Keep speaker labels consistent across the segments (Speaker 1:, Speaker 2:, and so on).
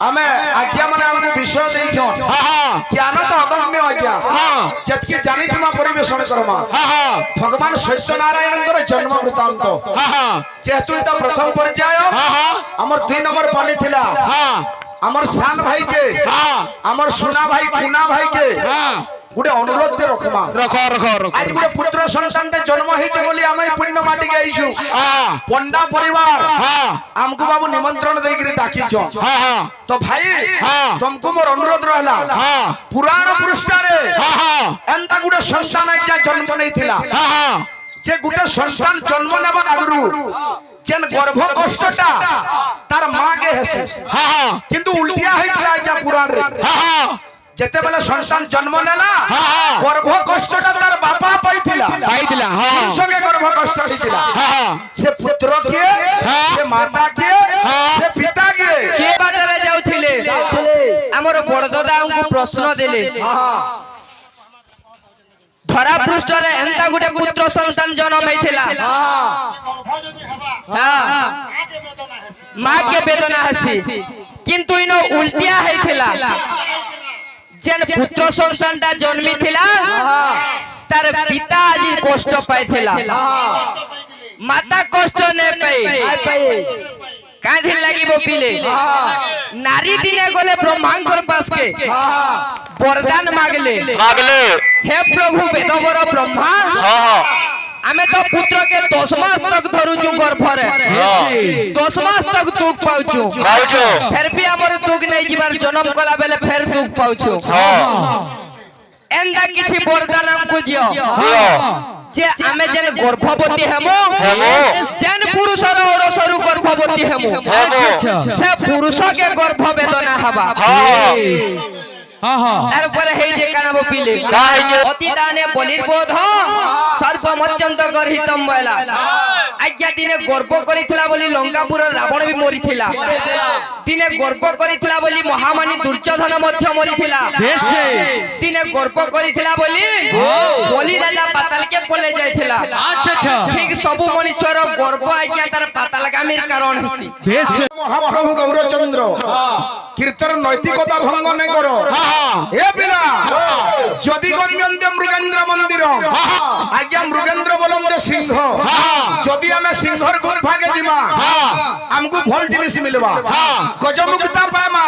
Speaker 1: आमे आज्ञा माने हमने विषय देखियो ज्ञान तो अगम्य आज्ञा जतके जानि तुमा परिवेषण करमा भगवान सत्यनारायणଙ୍କର जन्म वृत्तांत जेतु इता प्रथम पर्याय हमर 2 नंबर पाली थिला हमर शान भाई के हमर सुना भाई कुना भाई के गुडे अनुरोध दे रखमा रखो आज गुडे पुत्र संतान ते जन्म हेते बोली आमे पुण्य माटी के आइछु पंडा परिवार हमको बाबू निमंत्रण देई गिरी डाकी छ तो भाई तुमको मोर अनुरोध रहला पुराण पृष्ठ रे एंता गुडे संतान आज्ञा जन्म नै थिला जे गुडे संतान जन्म नेबा आगरु जेन गर्भ कष्टटा तार मां के हेसे किंतु उल्टिया हेतला आज्ञा पुराण रे जेते बेले संतान जन्म नेला गर्भ कष्टटा तार बापा पाइथिला संगे गर्भ कष्ट हितिला से पुत्र के से माता के से पिता के
Speaker 2: बाजारे जाउथिले हमर बड़दादा हमको प्रश्न देले धरा पृष्ठ रे एंता गुटे पुत्र संतान जन्म हेथिला मां के वेदना हसी किंतु इनो उल्टिया हेथिला जेन पुत्र संतानटा जन्मी थिला तार पिता आज कष्ट पाइथिला माता कष्ट ने पाई कांधी लगी वो पीले नारी दिने गोले ब्रह्मांकर पास के वरदान मागले हे प्रभु वेदवर ब्रह्मा आमे तो पुत्र के 10 मास तक धरुचु गर्भ रे 10 मास तक दुख पाउचु फिर भी हमर दुख नै जीवार जन्म कला बेले फिर दुख पाउचु एंदा किछि वरदान हमको जियो जे आमे जेन गर्भवती हेमो जेन पुरुष रो सरु गर्भवती हेमो से पुरुष के गर्भ वेदना हबा तार पर हे जे कानाबो पीले अति दाने बलिर बोध सर्वमत्यंत गर्हितम बैला आज्ञा दिने गर्भ करिथिला बोली लंकापुर रावण भी मरिथिला दिने गर्भ करिथिला बोली महामानी दुर्योधन मध्य मरिथिला दिने गर्भ करिथिला बोली बलि राजा पाताल के पले जायथिला अच्छा ठीक सब मनुष्यर गर्भ आज्ञा तार पातालगामीर कारण हसी
Speaker 1: महाप्रभु गौरचंद्र कीर्तन नैतिकता भंग नै करो ए पिला जदि गण्यन्ते मृगेंद्र मंदिर आज्ञा मृगेंद्र बोलंते सिंह जदि हमें सिंहर गुफा के जिमा हमको भल जिनिस मिलबा गजमुक्ता पामा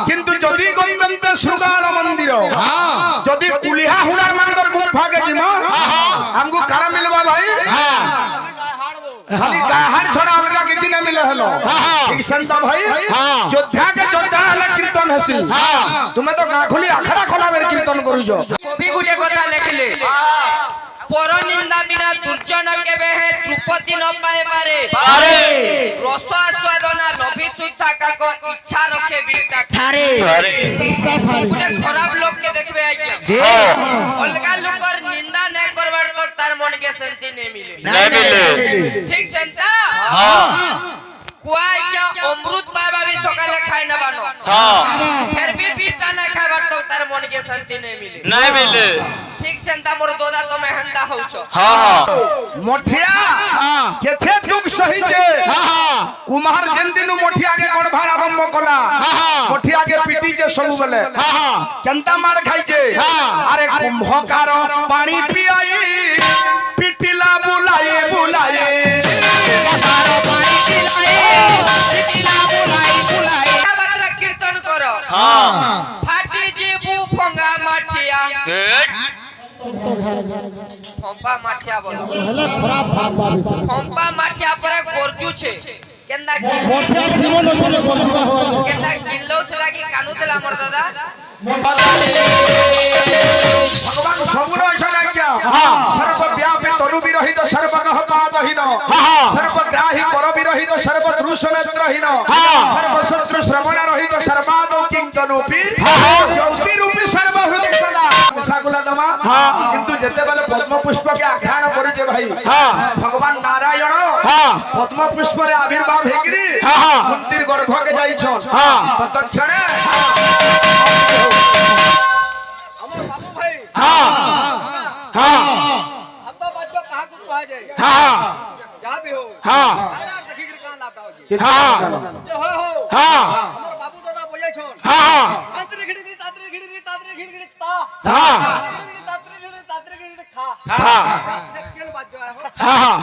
Speaker 1: किंतु जदि गण्यन्ते सुगाल मंदिर जदि कुलिहा हुडार मानकर गुफा के जिमा हमको कारा मिलबा भाई खाली गाहन छोड़ा अलगा किछि न मिले हलो ठीक संता भाई योद्धा के योद्धा हला कीर्तन हसी तुमे तो गाखुली अखरा खोला बेर कीर्तन करूजो
Speaker 2: कवि गुटे कथा लिखले पर निंदा बिना दुर्जन के बेहे द्रुपदी न पाए मारे रस आस्वादना लभी सुधा का को इच्छा रखे बिष्टा खारे गुटे खराब लोग के देखबे आज्ञा अलगा लोकर निंदा न करबार तो तार मन के शांति नहीं मिले ठीक संता कुआई क्या अमृत बाबा भी सकाले खाए न बानो फिर भी बिष्टा न खाबार तो तार मन के शांति नहीं मिले ठीक संता मोर दोदा तो मेहंदा होछो
Speaker 1: मोठिया केथे दुख सही छे कुमार जेन दिनु मोठिया के कोन भार आरंभ कला मोठिया के पीटी जे सब बेले केंता मार खाइ छे अरे कुंभकार पानी पियाई पिटिला बुलाए बुलाए कुंभकार पानी पिलाए पिटिला बुलाए
Speaker 2: बाबा कीर्तन करो फाटी जेबू फंगा माठिया फंपा माठिया बोलो हेले खराब भाव भावी छे फंपा माठिया पर गोरजू छे केंदा मोठिया जीवन छले बोलबा हो केंदा किल्लो थला की कानु थला मोर दादा
Speaker 1: भगवान सबुर ऐसा आज्ञा सर्वव्यापी तनु विरहित सर्वगह पादहीन सर्वग्राही कर विरहित सर्वदृश नेत्रहीन सर्वशत्रु श्रवण रहित सर्वादो किंचनोपि ज्योति रूपी सर्वहृदय सदा सागुला दमा किंतु जेते बेले पद्म पुष्प के आख्यान करिजे भाई भगवान नारायण पद्म पुष्प रे आविर्भाव हेगिरी कुंतीर गर्भ के जाई छन तत्क्षणे हमर बाबू भाई हब्बा बच्चो कहां को आ जाए जा भी हो देखि के कहां लापटा हो जी हो हमर बाबू दादा
Speaker 3: কইছন
Speaker 1: হ্যাঁ
Speaker 3: আন্তরে ঘিড়ি তাতরে ঘিড়ি তাতরে ঘিড়ি তা
Speaker 1: হ্যাঁ
Speaker 3: তাতরে ঘিড়ি খা
Speaker 1: হ্যাঁ
Speaker 3: কেন বাদ দেওয়া এখন
Speaker 1: হ্যাঁ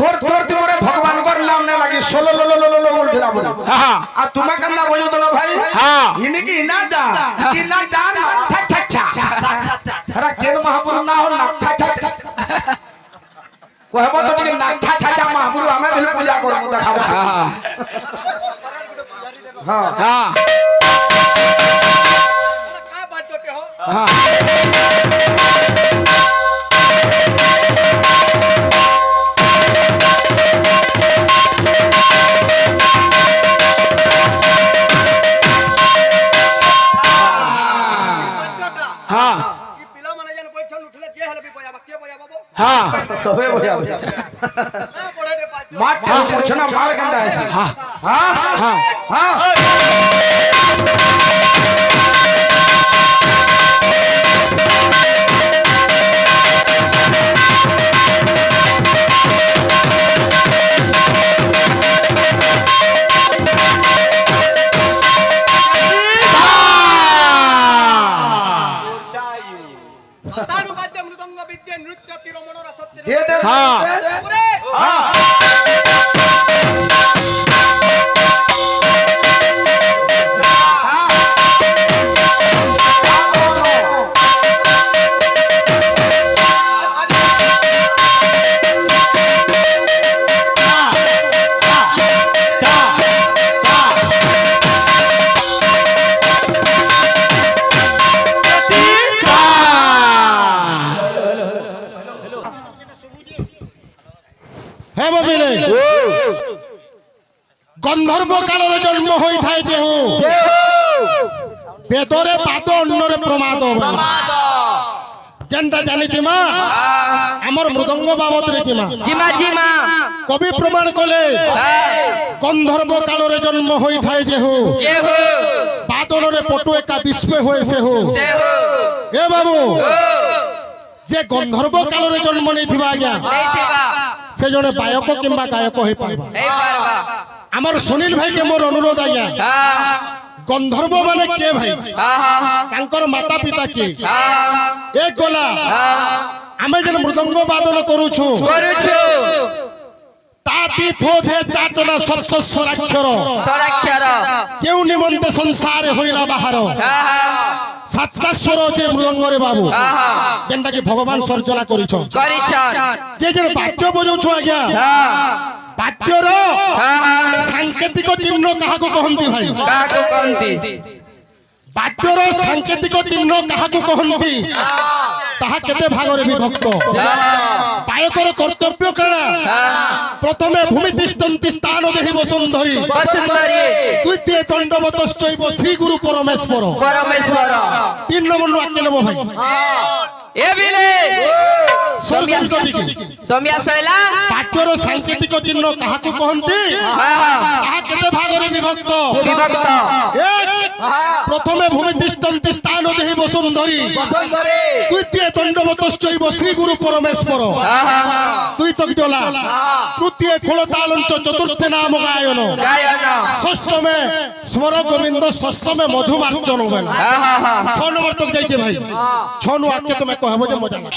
Speaker 1: তোর তোর তোরে ভগবান কর নাম না লাগি সোলো লো লো লো লো বলছিলা বলে হ্যাঁ আর তোমা কান্না বলো তো ভাই হ্যাঁ ইনি কি না দা কি না দা না ছা ছা ছা আরে কেন মহাপুর না হল না ছা ছা ছা কহব তো টিকে না ছা ছা ছা মহাপুর আমি বেলে পূজা করব দেখাবো হ্যাঁ হ্যাঁ
Speaker 3: কা বাদ দতে হো
Speaker 1: হ্যাঁ हाँ
Speaker 3: কি পিলা মানে জান কইছন উঠলে যে হলে বি বজাবা কে বজাবাবো
Speaker 1: हाँ सबे बोया बोया
Speaker 3: না পড়ে রে বাদ
Speaker 1: मार पूछो ना मार गंदा ऐसे हाँ हाँ हाँ
Speaker 3: তারু বাদ্য মৃদঙ্গ বিদ্যে নৃত্য তিরমণ রসত্য
Speaker 1: दे दे हाँ
Speaker 3: ওরে
Speaker 1: हाँ
Speaker 4: হে ববিলে গন্ধর্ব কালরে জন্ম হইথায় যেহু বেদরে পাদ অন্যরে প্রমাদ যেনটা জানিছিমা আমার মৃদঙ্গ বাবদরে কিমা
Speaker 2: জিমা জিমা
Speaker 4: কবি প্রমাণ কলে গন্ধর্ব কালরে জন্ম হইথায় যেহু
Speaker 2: যে হো
Speaker 4: বাদরে পটু একা বিস্মে হয়েছে হু
Speaker 2: যে হো
Speaker 4: এ বাবু যে গন্ধর্ব কালরে জন্ম নেইথিবা আজ্ঞা
Speaker 2: নেই থিবা
Speaker 4: সে জনে গায়ক কিংবা গায়ক হই পাইবা
Speaker 2: এই পারবা
Speaker 4: আমার সুনীল ভাইকে মোর অনুরোধ আজ্ঞা
Speaker 2: হ্যাঁ
Speaker 4: গন্ধর্ব মানে কে ভাই
Speaker 2: হ্যাঁ হ্যাঁ
Speaker 4: তাঙ্কর মাতা পিতা কে
Speaker 2: হ্যাঁ
Speaker 4: এক গলা আমি যেন মৃদঙ্গ বাদন করুছু
Speaker 2: করুছো
Speaker 4: তাতি থোধে চাচনা সরস স্বরাক্ষর
Speaker 2: স্বরাক্ষর
Speaker 4: কেউ নিমন্তে সংসারে হইলা বাহার
Speaker 2: হ্যাঁ হ্যাঁ
Speaker 4: সাতটা স্বর যে মৃদঙ্গরে বাবু
Speaker 2: হ্যাঁ
Speaker 4: যেনটাকে ভগবান সর্জনা করিছ
Speaker 2: করিছন
Speaker 4: যে যেন বাদ্য বজাউছ আজ্ঞা
Speaker 2: হ্যাঁ
Speaker 4: বাদ্যর
Speaker 2: হ্যাঁ
Speaker 4: সাংকেতিক চিহ্ন কাহাକୁ কহନ୍ତି ভাই
Speaker 2: কাকু কন্তি
Speaker 4: বাদ্যর সাংকেতিক চিহ্ন কাহাକୁ কহନ୍ତି তাহা কেতে ভাগরে বিভক্ত গায়কর কর্তব্য কানা প্রথমে ভূমি তিষ্ঠন্তি স্থান দেহি বসুন্ধরি
Speaker 2: বসুন্ধরি
Speaker 4: দ্বিতীয় দণ্ডবতশ্চৈব শ্রী গুরু পরমেশ্বর
Speaker 2: পরমেশ্বর
Speaker 4: 3 নম্বর বাক্য নেব ভাই
Speaker 2: এ বিলে
Speaker 4: সরস্বতী কবি
Speaker 2: সৌম্যা শৈলা
Speaker 4: বাদ্যর সাংকেতিক চিহ্ন কাহাକୁ কহନ୍ତି
Speaker 2: হ্যাঁ হ্যাঁ
Speaker 4: তাহা কেতে ভাগরে বিভক্ত
Speaker 2: বিভক্ত
Speaker 4: এক প্রথমে ভূমি তিষ্ঠন্তি স্থান দেহি বসুন্ধরি
Speaker 2: বসুন্ধরি
Speaker 4: দ্বিতীয় দণ্ডবতশ্চৈব শ্রী গুরু পরমেশ্বর
Speaker 2: হ্যাঁ হ্যাঁ
Speaker 4: দুই তকজলা তৃতীয় খোলতালঞ্চ চতুর্থে নাম গায়ন
Speaker 2: গায়ন
Speaker 4: ষষ্ঠমে স্মর গোবিন্দ ষষ্ঠমে মধুমার্জন বেলা
Speaker 2: হ্যাঁ হ্যাঁ হ্যাঁ
Speaker 4: 6 নম্বর তক যাইছে ভাই 6 নু আকে তুমি কহব যে মজা না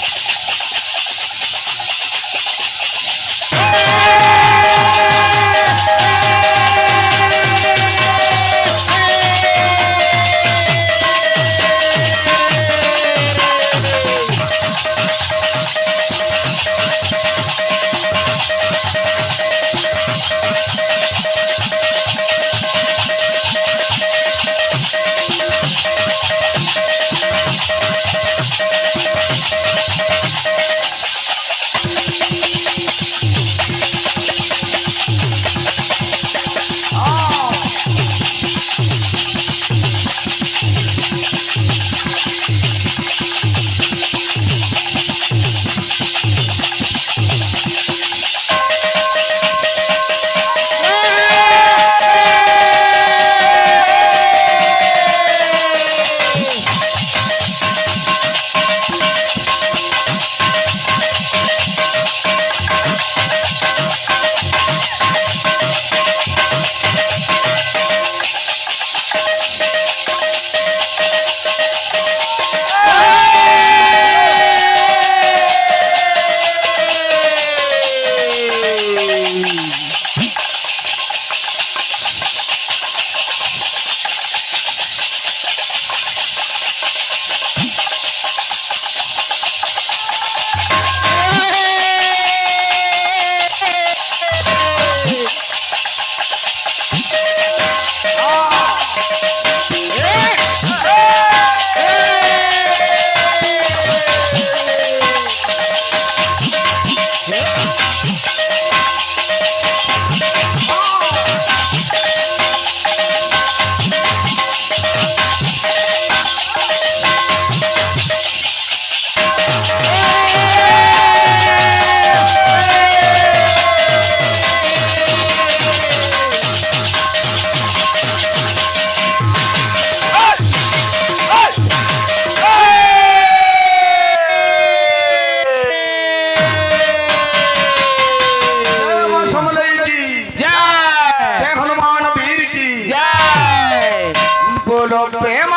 Speaker 1: প্রেম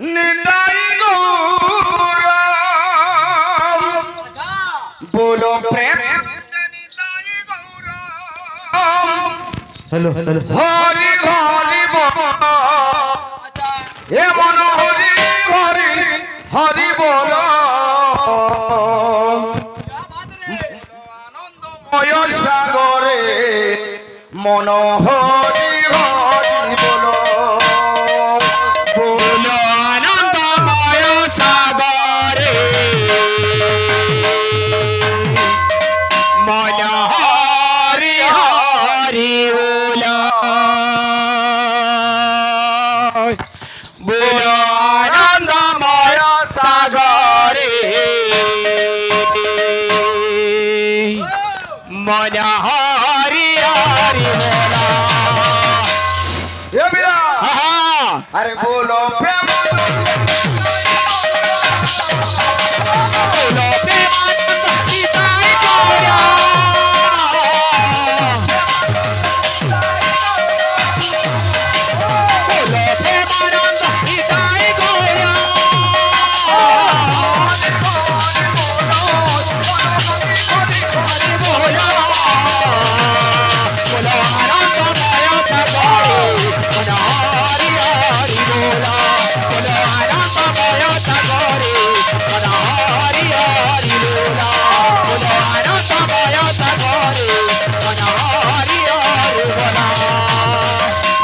Speaker 1: নিতাই গৌর বলো প্রেম নিতাই গৌর হ্যালো হ্যালো হরি হরি বল এ মন হরি হরি হরি বল আনন্দময় সাগরে মন হরি হরি বল
Speaker 5: বলো আনন্দময় সাগরে মন হরি হরি বলো বলো আনন্দময় সাগরে মন হরি হরি বলো
Speaker 1: এ বীরা
Speaker 5: আহা
Speaker 1: আরে বলো প্রেম
Speaker 5: বলো প্রেমানন্দ নিতাই গৌর বলো প্রেমানন্দ নিতাই গৌর বলো বলো আনন্দময় সাগরে মন হরি হরি বলো বলো আনন্দময় সাগরে মন হরি হরি বলো বলো আনন্দময় সাগরে মন হরি হরি বলো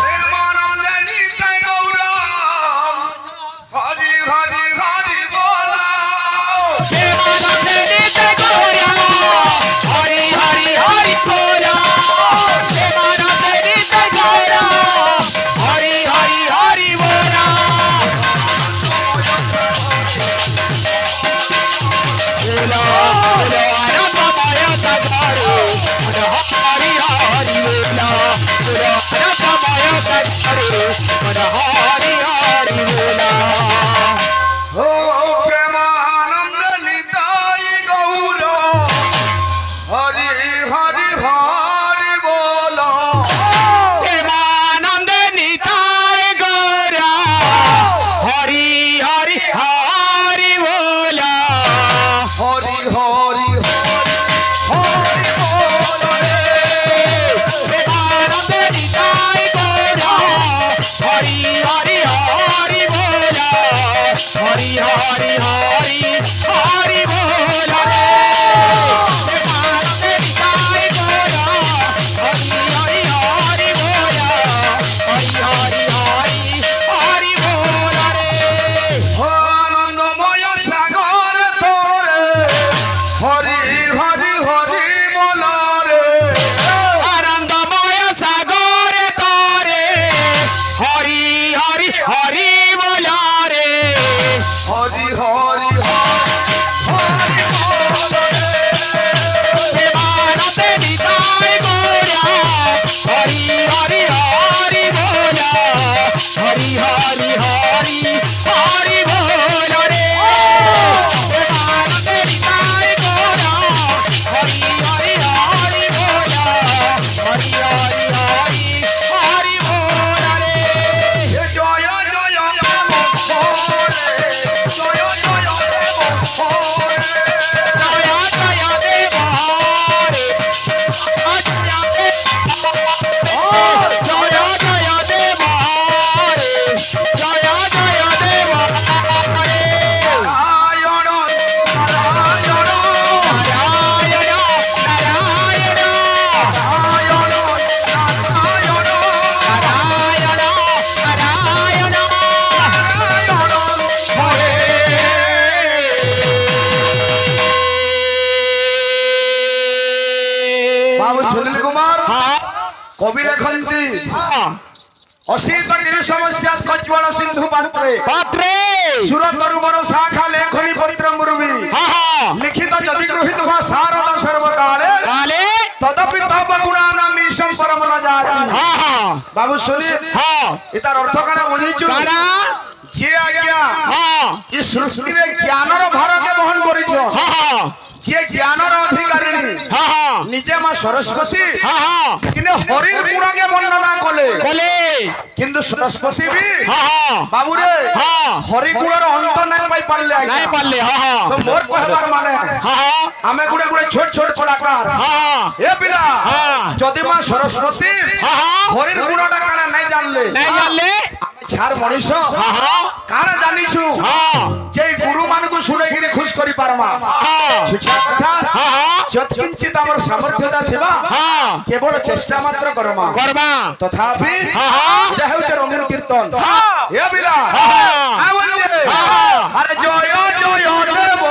Speaker 1: প্রেমানন্দ নিতাই গৌর হরি হরি হরি বল
Speaker 5: প্রেমানন্দ নিতাই গৌর হরি হরি হরি বলো প্রেমানন্দ নিতাই গৌর হরি হরি হরি বলো বলো বলো আনন্দময় সাগরে মন হরি হরি বলো বলো আনন্দময় সাগরে মন হরি হরি বলো
Speaker 1: ও প্রেমানন্দ নিতাই গৌর হরি হরি হরি বল
Speaker 5: প্রেমানন্দ নিতাই গৌর হরি হরি হরি বলো
Speaker 1: হরি হরি হরি বল রে
Speaker 5: প্রেমানন্দ নিতাই গৌর হরি হরি হরি বলো হরি হরি হরি হরি বলো রে প্রেমানন্দ নিতাই গৌর হরি হরি হরি বলো হরি হরি হরি হরি বলো রে
Speaker 1: আনন্দময় সাগর তোরে হরি হরি হরি বল রে
Speaker 5: আনন্দময় সাগরে তরে হরি হরি হরি বলো রে
Speaker 1: হরি হরি হরি বল রে
Speaker 5: প্রেমানন্দ নিতাই গৌর হরি হরি হরি বলো হরি হরি হরি হরি বলো রে প্রেমানন্দ নিতাই গৌর হরি হরি হরি বলো হরি হরি হরি হরি বলো রে
Speaker 1: জয় জয় হরে জয় জয় হরে
Speaker 5: জয় জয় দেব হরে জয় জয় দেব হরে জয় জয় দেব হরে
Speaker 1: নারায়ণ নারায়ণ
Speaker 5: নারায়ণ নারায়ণ
Speaker 1: নারায়ণ নারায়ণ
Speaker 5: নারায়ণ নারায়ণ
Speaker 1: হরে বাবু সুনীল কুমার কবি লেখন্তি অশীষ গিরি সমস্যা সজ্জল সিন্ধু পাত্রে
Speaker 5: পাত্রে
Speaker 1: সুর তরুবর শাখা লেখনি পত্র মুরবি লিখিত যদি গৃহীত হওয়া শারদ সর্বকালে
Speaker 5: কালে
Speaker 1: তদপি তব গুণানাম ঈশম পরম ন জাতি বাবু শুনি এটার অর্থ কানা বুঝিছু
Speaker 5: কারা
Speaker 1: যে আজ্ঞা এই সৃষ্টিরে জ্ঞানর ভারকে বহন করিছ যে জ্ঞানর অধিকারিণী
Speaker 5: হা হা
Speaker 1: নিজে মা সরস্বতী
Speaker 5: হা হা
Speaker 1: কিন্তু হরির গুণকে বর্ণনা কলে
Speaker 5: বলে
Speaker 1: কিন্তু সরস্বতী বি
Speaker 5: হা হা
Speaker 1: বাবুরে
Speaker 5: হা
Speaker 1: হরি গুণর অন্ত নাই পাই পারলে আজ্ঞা।
Speaker 5: নাই পারলে হা হা
Speaker 1: তো মোর কহবার মানে
Speaker 5: হা হা
Speaker 1: আমি গুড়ে গুড়ে ছোট ছোট কলাকার
Speaker 5: হা
Speaker 1: এ পিলা
Speaker 5: হা
Speaker 1: যদি মা সরস্বতী
Speaker 5: হা হা
Speaker 1: হরির গুণটা কানা নাই জানলে
Speaker 5: নাই জানলে
Speaker 1: ছাড় মনীষ
Speaker 5: হা হা
Speaker 1: কানা জানিছু
Speaker 5: হা
Speaker 1: যে গুরু মানকু শুনে গিয়ে খুশ করি পারমা
Speaker 5: হা
Speaker 1: শিক্ষা কথা
Speaker 5: হা হা
Speaker 1: যৎকিঞ্চিত আমার সামর্থ্যতা থিবা
Speaker 5: হা
Speaker 1: কেবল চেষ্টা মাত্র করমা
Speaker 5: করবা
Speaker 1: তথাপি
Speaker 5: হা হা
Speaker 1: এটা হচ্ছে রঙিন কীর্তন এ বিলা
Speaker 5: হা হা
Speaker 1: আরে জয় জয় দেব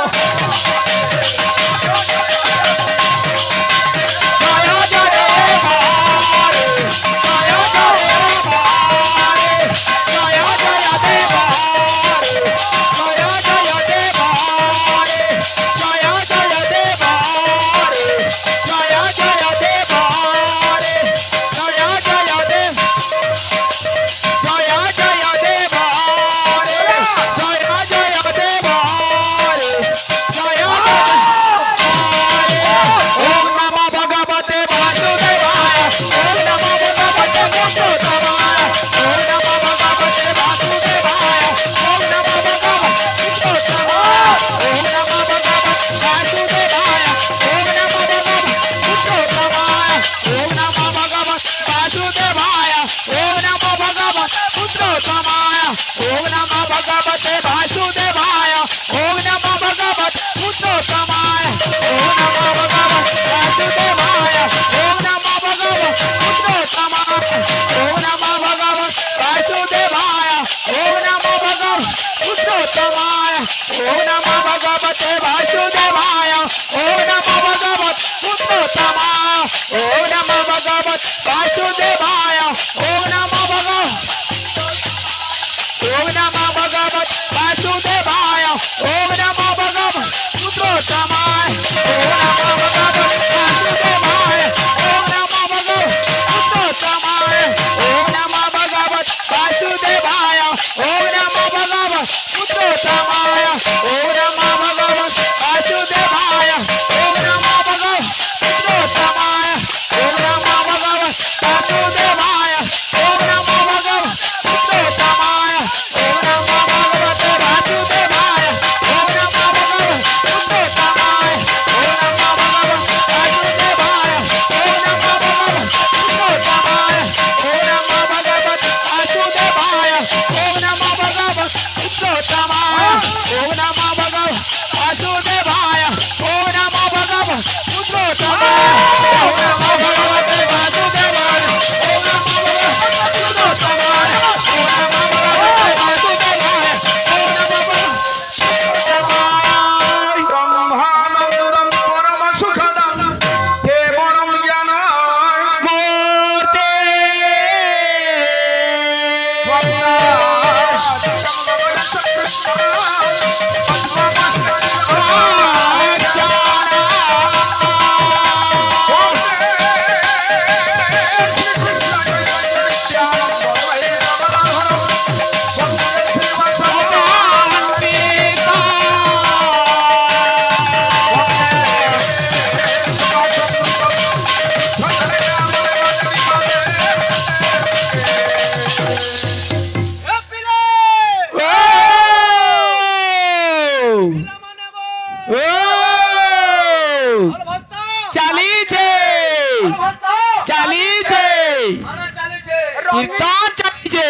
Speaker 5: কীর্তন চালিছে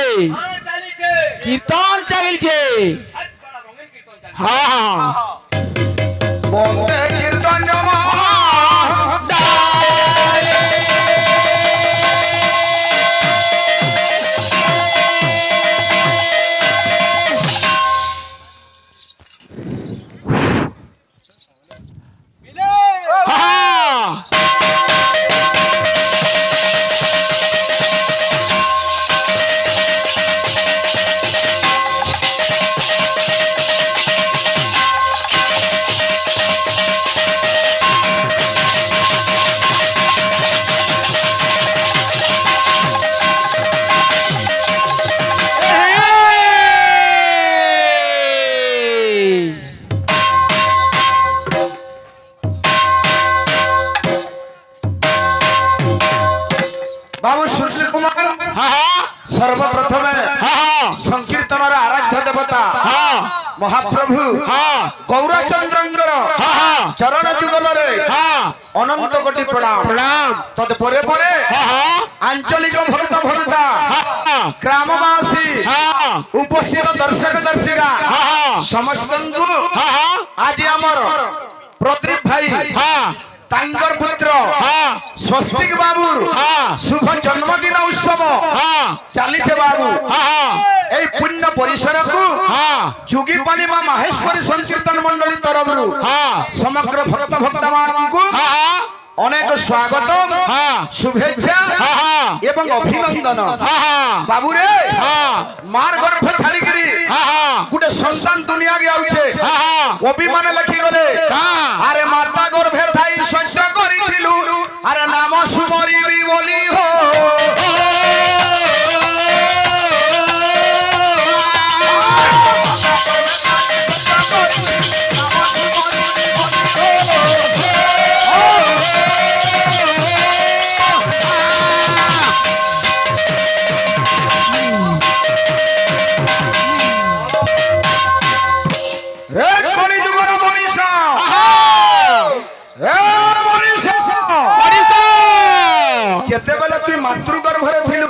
Speaker 5: কীর্তন চালিছে হ্যাঁ হ্যাঁ
Speaker 1: বন্দে কীর্তন জমা সর্বপ্রথমে সংকীর্তনের আরাধ্য দেবতা মহাপ্রভু গৌরচন্দ্রঙ্কর চরণ যুগলরে অনন্ত কোটি প্রণাম
Speaker 5: প্রণাম
Speaker 1: তৎপরে পরে আঞ্চলিক ভক্ত ভক্তা গ্রামবাসী উপস্থিত দর্শক দর্শিকা সমস্তଙ୍କୁ আজি আমার প্রদীপ ভাই তাঙ্গর পুত্র স্বস্তিক বাবুর শুভ জন্মদিন উৎসব চালিছে বাবু এই পুণ্য পরিসরকু যুগীপালি মা মাহেশ্বরী সংকীর্তন মন্ডলী তরফରୁ সমগ্র ভক্ত ভক্তମାନଙ୍କୁ অনেক স্বাগত শুভেচ্ছা এবং অভিনন্দন বাবুরে মার গর্ভ ছাড়িকি গোটে সন্তান দুনিয়াকে আউছে কবি মানে লেখি গলে আরে মাতা গর্ভে থাই শস্য করিছিলু আরে নাম সুমরিবি বলি হো যেতেবেলে তুই মাতৃ গর্ভরে থিলু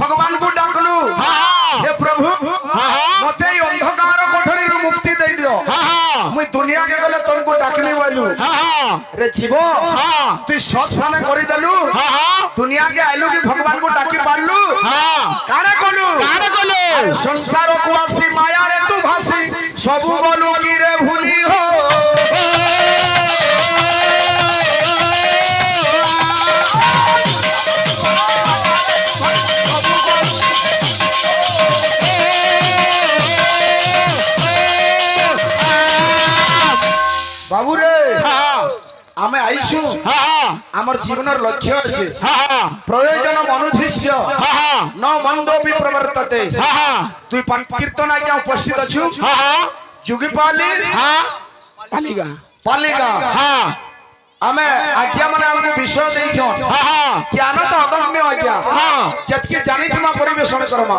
Speaker 1: ভগবান কু ডাকলু হে প্রভু মতে এই অন্ধকার কোঠরীরু মুক্তি দেই দিও মুই দুনিয়াকে গলে তোরকু ডাকলি বলু রে জীব তুই সৎ স্থানে করি দেলু দুনিয়াকে আইলু কি ভগবান কু ডাকি পারলু কারে কলু সংসার কু আসি মায়া রে তু ভাসি সবু বলু কি রে ভুলি হো বাবুরে আমি আইসু আমার জীবনের লক্ষ্য আছে প্রয়োজন মনুদৃশ্য ন মন্দোপি প্রবর্ততে তুই কীর্তন আজ্ঞা উপস্থিত আছু যুগীপালি
Speaker 5: পালিগা
Speaker 1: পালিগা আমি আজ্ঞা মানে আমাকে বিষয় দেইছন জ্ঞান তো অগম্য আজ্ঞা যেতকি জানিথিমা পরিবেশন করমা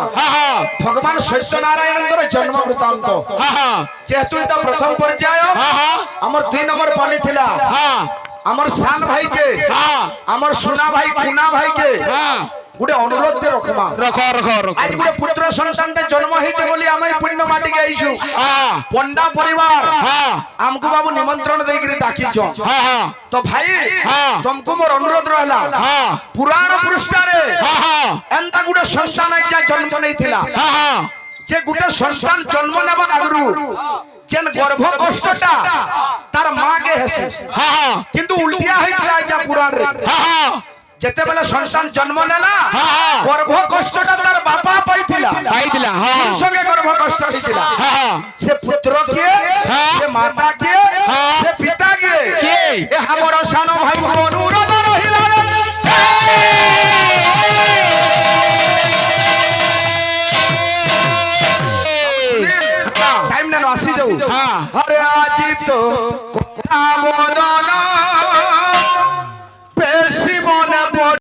Speaker 1: ভগবান সত্যনারায়ণଙ୍କର জন্ম বৃত্তান্ত যেহেতু এটা প্রথম পর্যায় আমার 2 নম্বর পালি থিলা আমার শান ভাইকে আমার সোনা ভাই কুনা ভাইকে গুটে অনুরোধ রখমা আজ গুটে পুত্র সন্তানতে জন্ম হইতে বলি আমি পুণ্য মাটিকে আইছু পন্ডা পরিবার আমকু বাবু নিমন্ত্রণ দেইকি ডাকিছ তো ভাই তুমকু মোর অনুরোধ রহলা পুরাণ পৃষ্ঠারে এন্তা গুটে সন্তান আজ্ঞা জন্ম নেইছিলা যে গুটে সন্তান জন্ম নেবা আগরু যেন গর্ভ কষ্টটা তার মাকে হেসে কিন্তু উল্টিয়া হইছিলা আজ্ঞা পুরাণরে যেতেবেলে সন্তান জন্ম নেলা গর্ভ কষ্টটা তার বাপা পাইছিলা সঙ্গে গর্ভ কষ্ট হইছিলা সে পুত্র কে সে মাতা কে সে পিতা কে এ আমার সানো ভাই অনুরোধ রহিলা টাইম না আসি যাও আরে আজি তো কথা বদল